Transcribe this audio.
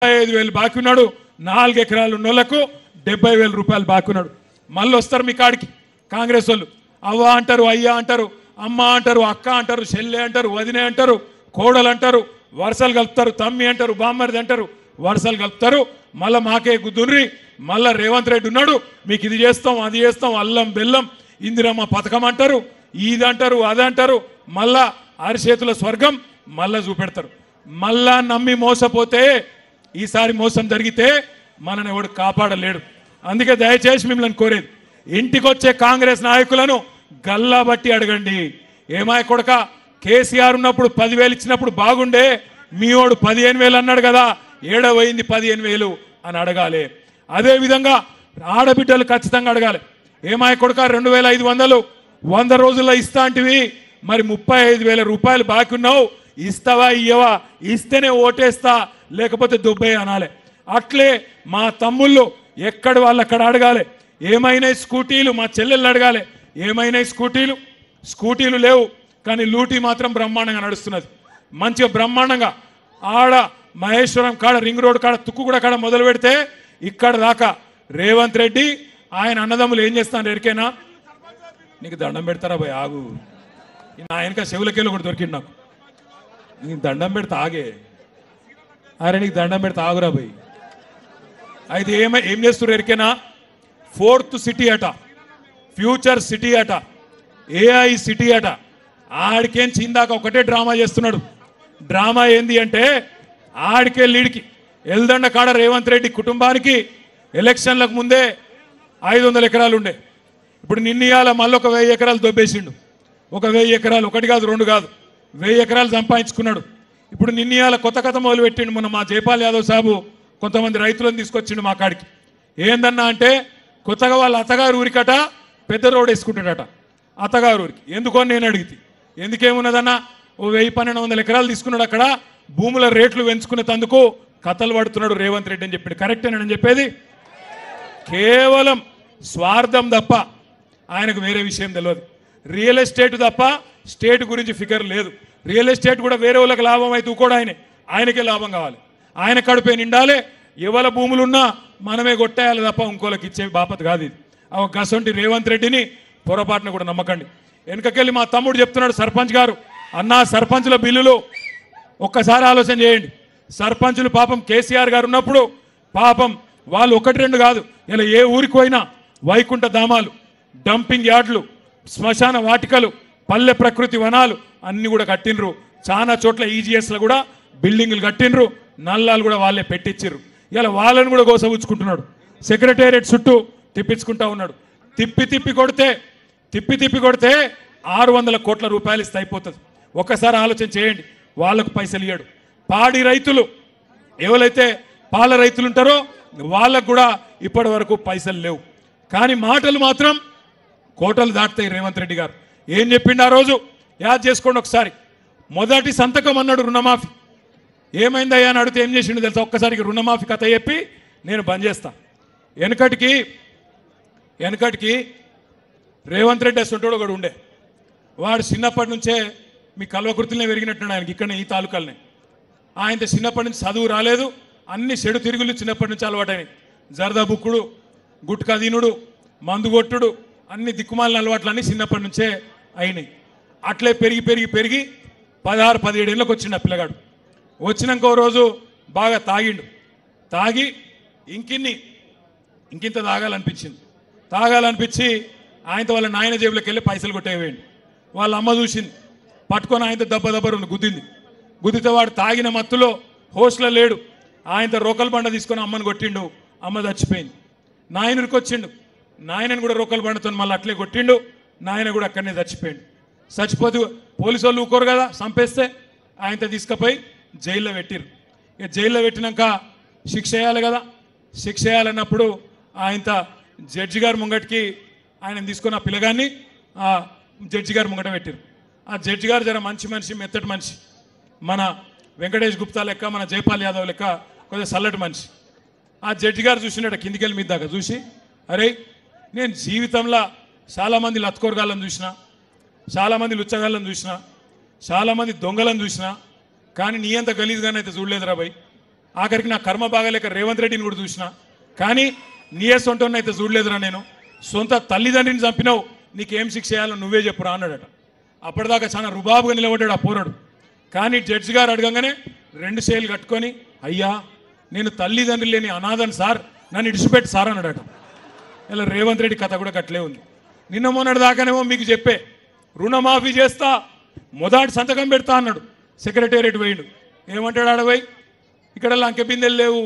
55,000 బాకీ ఉన్నాడు. 4 ఎకరాలు ఉన్నోళ్లకు 70,000 రూపాయలు బాకీ ఉన్నాడు. మళ్ళీ వస్తారు మీ కాడికి కాంగ్రెస్ వాళ్ళు. అవ్వ అంటారు, అయ్యా అంటారు, అమ్మ అంటారు, అక్క అంటారు, చెల్లె అంటారు, వదినే అంటారు, కోడలు అంటారు, వరుసలు కలుపుతారు, తమ్మి అంటారు, బామ్మరిది అంటారు, వరుసలు కలుపుతారు. మళ్ళీ మాకే గుద్దుర్రి. మళ్ళీ రేవంత్ రెడ్డి ఉన్నాడు, మీకు ఇది చేస్తాం, అది చేస్తాం, అల్లం బెల్లం ఇందిరమ్మ పథకం అంటారు, ఇది అంటారు, అది అంటారు. మళ్ళా అరిచేతుల స్వర్గం మళ్ళా చూపెడతారు. మళ్ళా నమ్మి మోసపోతే ఈసారి మోసం జరిగితే మనని ఎవడు కాపాడలేడు. అందుకే దయచేసి మిమ్మల్ని కోరేది, ఇంటికొచ్చే కాంగ్రెస్ నాయకులను గల్లా బట్టి అడగండి. ఏమాయ కొడక కేసీఆర్ ఉన్నప్పుడు 10,000 ఇచ్చినప్పుడు బాగుండే, మీవాడు 15,000 అన్నాడు కదా, ఏడవైంది 15,000 అని అడగాలి. అదేవిధంగా ఆడబిడ్డలు ఖచ్చితంగా అడగాలి. ఏమాయ కొడక 2,500 100 రోజుల్లో ఇస్తా అంటివి, మరి 35,000 రూపాయలు బాకీ ఉన్నావు, ఇస్తావా ఇయ్యవా? ఇస్తేనే ఓటేస్తా, లేకపోతే దుబ్బే అనాలి. అట్లే మా తమ్ముళ్ళు ఎక్కడ వాళ్ళు అక్కడ అడగాలి. ఏమైనా స్కూటీలు మా చెల్లెళ్ళు అడగాలి. ఏమైనా స్కూటీలు లేవు, కానీ లూటీ మాత్రం బ్రహ్మాండంగా నడుస్తున్నది. మంచిగా బ్రహ్మాండంగా ఆడ మహేశ్వరం కాడ, రింగ్ రోడ్ కాడ, తుక్కుగూడ కాడ మొదలు పెడితే ఇక్కడ దాకా రేవంత్ రెడ్డి ఆయన అన్నదమ్ములు ఏం చేస్తాను ఎరికేనా? నీకు దండం పెడతారా భయ్, ఆగు. నా వెనక చెవులకెళ్ళి ఒకటి దొరికింది నాకు. నీకు దండం పెడతా ఆగే, అరే నీకు దండం పెడతా ఆగురా భయ్. అయితే ఏం చేస్తున్నారు ఎరికేనా? 4th సిటీ అట, ఫ్యూచర్ సిటీ అట, AI సిటీ అట. ఆడికేం చిందాక ఒకటే డ్రామా చేస్తున్నాడు. డ్రామా ఏంది అంటే, ఆడికే లీడ్కి ఎల్దండ కాడ రేవంత్ రెడ్డి కుటుంబానికి ఎలక్షన్లకు ముందే 500 ఎకరాలు ఉండే. ఇప్పుడు నిన్నయాల మళ్ళీ ఒక 1000 ఎకరాలు దొబ్బేసిండు. ఒక 1000 ఎకరాలు, ఒకటి కాదు రెండు కాదు, 1000 ఎకరాలు సంపాదించుకున్నాడు. ఇప్పుడు నిన్నయాల కొత్త కథ మొదలు పెట్టిండు. మొన్న మా జైపాల్ యాదవ్ సాబు కొంతమంది రైతులను తీసుకొచ్చిండు మా కాడికి. ఏందన్నా అంటే, కొత్తగా వాళ్ళ అత్తగారు ఊరికట పెద్ద రోడ్ వేసుకుంటాడట అత్తగారు ఊరికి. ఎందుకో నేను అడిగితే, ఎందుకేమున్నదన్నా, ఓ 1000-1200 ఎకరాలు తీసుకున్నాడు. అక్కడ భూముల రేట్లు పెంచుకునేందుకు కథలు పడుతున్నాడు రేవంత్ రెడ్డి అని చెప్పాడు. కరెక్టేనని చెప్పేది? కేవలం స్వార్థం తప్ప ఆయనకు వేరే విషయం తెలియదు. రియల్ ఎస్టేట్ తప్ప స్టేట్ గురించి ఫిగర్ లేదు. రియల్ ఎస్టేట్ కూడా వేరే వాళ్ళకి లాభం అయితే కూడా ఆయనకే లాభం కావాలి, ఆయన కడుపే నిండాలి. ఎవల భూములున్నా మనమే కొట్టేయాలి తప్ప ఇంకోళ్ళకి ఇచ్చే బాపత్ కాదు ఇది. గసంటి రేవంత్ రెడ్డిని పొరపాటున కూడా నమ్మకండి. వెనకకెళ్ళి మా తమ్ముడు చెప్తున్నాడు, సర్పంచ్ గారు, అన్నా సర్పంచుల బిల్లులు ఒక్కసారి ఆలోచన చేయండి. సర్పంచులు పాపం కేసీఆర్ గారు ఉన్నప్పుడు పాపం వాళ్ళు 1-2 కాదు, ఇలా ఏ ఊరికి పోయినా వైకుంఠ ధామాలు, డంపింగ్ యార్డులు, శ్మశాన వాటికలు, పల్లె ప్రకృతి వనాలు అన్ని కూడా కట్టినరు. చాలా చోట్ల ఈజీఎస్లో కూడా బిల్డింగులు కట్టినరు. నల్లాలు కూడా వాళ్ళే పెట్టించారు. ఇలా వాళ్ళని కూడా గోసవుచ్చుకుంటున్నాడు. సెక్రటేరియట్ చుట్టూ తిప్పించుకుంటా ఉన్నాడు. తిప్పి కొడితే 600 కోట్ల రూపాయలు ఇస్తే అయిపోతుంది. ఒక్కసారి ఆలోచన చేయండి. వాళ్ళకు పైసలు ఇయ్యాడు. పాడి రైతులు ఎవరైతే పాల రైతులు ఉంటారో వాళ్ళకు కూడా ఇప్పటి వరకు పైసలు లేవు. కానీ మాటలు మాత్రం కోటలు దాటుతాయి. రేవంత్ రెడ్డి గారు ఏం చెప్పిండు ఆ రోజు యాద్ చేసుకోండి ఒకసారి. మొదటి సంతకం అన్నాడు రుణమాఫీ. ఏమైందయ్యా అని అడిగితే ఏం చేసిండు తెలుసా? ఒక్కసారికి రుణమాఫీ కథ చెప్పి నేను బంద్ చేస్తా. వెనకటికి రేవంత్ రెడ్డి అసంటోడు ఒకడు ఉండే. వాడు చిన్నప్పటి నుంచే మీ కల్వకృతులనే పెరిగినట్టున్నాడు. ఆయనకి ఇక్కడ ఈ తాలూకాలనే. ఆయనతో చిన్నప్పటి నుంచి చదువు రాలేదు. అన్ని చెడు తిరుగులు చిన్నప్పటి నుంచి అలవాటైనవి. జరదా బుక్కుడు, గుట్కా దీనుడు, మందు కొట్టుడు, అన్ని దిక్కుమాలిన అలవాట్లన్నీ చిన్నప్పటి నుంచే అయినాయి. అట్లే పెరిగి 16-17 ఏళ్ళకి వచ్చిండు ఆ పిల్లగాడు. వచ్చినాక ఓ రోజు బాగా తాగి ఇంకింత తాగాలనిపించి ఆయనతో వాళ్ళ నాయన జేబులోకి వెళ్ళి పైసలు కొట్టేవేయండి. వాళ్ళ అమ్మ చూసింది, పట్టుకొని ఆయనతో దెబ్బ గుద్దితే వాడు తాగిన మత్తులో హోస్ట్లో లేడు. ఆయనతో రోకల్ బండ తీసుకొని అమ్మని కొట్టిండు. అమ్మ చచ్చిపోయింది. నాయనరికి వచ్చిండు. నాయనని కూడా రోకల్ బండతో మళ్ళీ అట్లే కొట్టిండు. నాయన కూడా అక్కడనే చచ్చిపోతే పోలీసు వాళ్ళు ఊకోరు కదా, చంపేస్తే ఆయనతో తీసుకుపోయి జైల్లో పెట్టిరు. ఇక జైల్లో పెట్టినాక శిక్ష వేయాలి కదా. శిక్ష వేయాలన్నప్పుడు ఆయనతో జడ్జి గారి ముంగటికి ఆయన తీసుకున్న ఆ పిల్లగాన్ని ఆ జడ్జి గారి ముంగట పెట్టిరు. ఆ జడ్జి గారు జర మంచి మనిషి, మెత్తటి మనిషి, మన వెంకటేష్ గుప్తా లెక్క, మన జైపాల్ యాదవ్ లెక్క కొంచెం చల్లటి మనిషి. ఆ జడ్జి గారు చూసినట్టు కిందికెళ్ళి మీద దాకా చూసి, అరే నేను జీవితంలో చాలామంది లత్కోరగాళ్ళని చూసినా, చాలామంది లుచ్చగాళ్ళని చూసినా, చాలామంది దొంగలను చూసినా, కానీ నీ అంత గలీజ్గానైతే చూడలేదురా భయ్. ఆఖరికి నా కర్మ బాగాలేక రేవంత్ రెడ్డిని కూడా చూసిన. కానీ నీయే సొంటోన్ని అయితే చూడలేదురా నేను. సొంత తల్లిదండ్రిని చంపినావు, నీకేం శిక్ష చేయాలో నువ్వే చెప్పురా అన్నాడట. అప్పటిదాకా చాలా రుబాబుగా నిలబడ్డాడు ఆ పోరాడు. కానీ జడ్జి గారు అడగంగానే 2 చేతులు కట్టుకొని, అయ్యా నేను తల్లిదండ్రులు లేని అనాథను సార్, నన్ను ఇడిచిపెట్టి సార్ అన్నాడట. ఇలా రేవంత్ రెడ్డి కథ కూడా కట్లే ఉంది. నిన్న మొన్నటి దాకానేమో మీకు చెప్పే రుణమాఫీ చేస్తా, మొదటి సంతకం పెడతా అన్నాడు. సెక్రటేరియట్ పోయిండు. ఏమంటాడు ఆడపోయి, ఇక్కడ లంకె బిందెలు లేవు,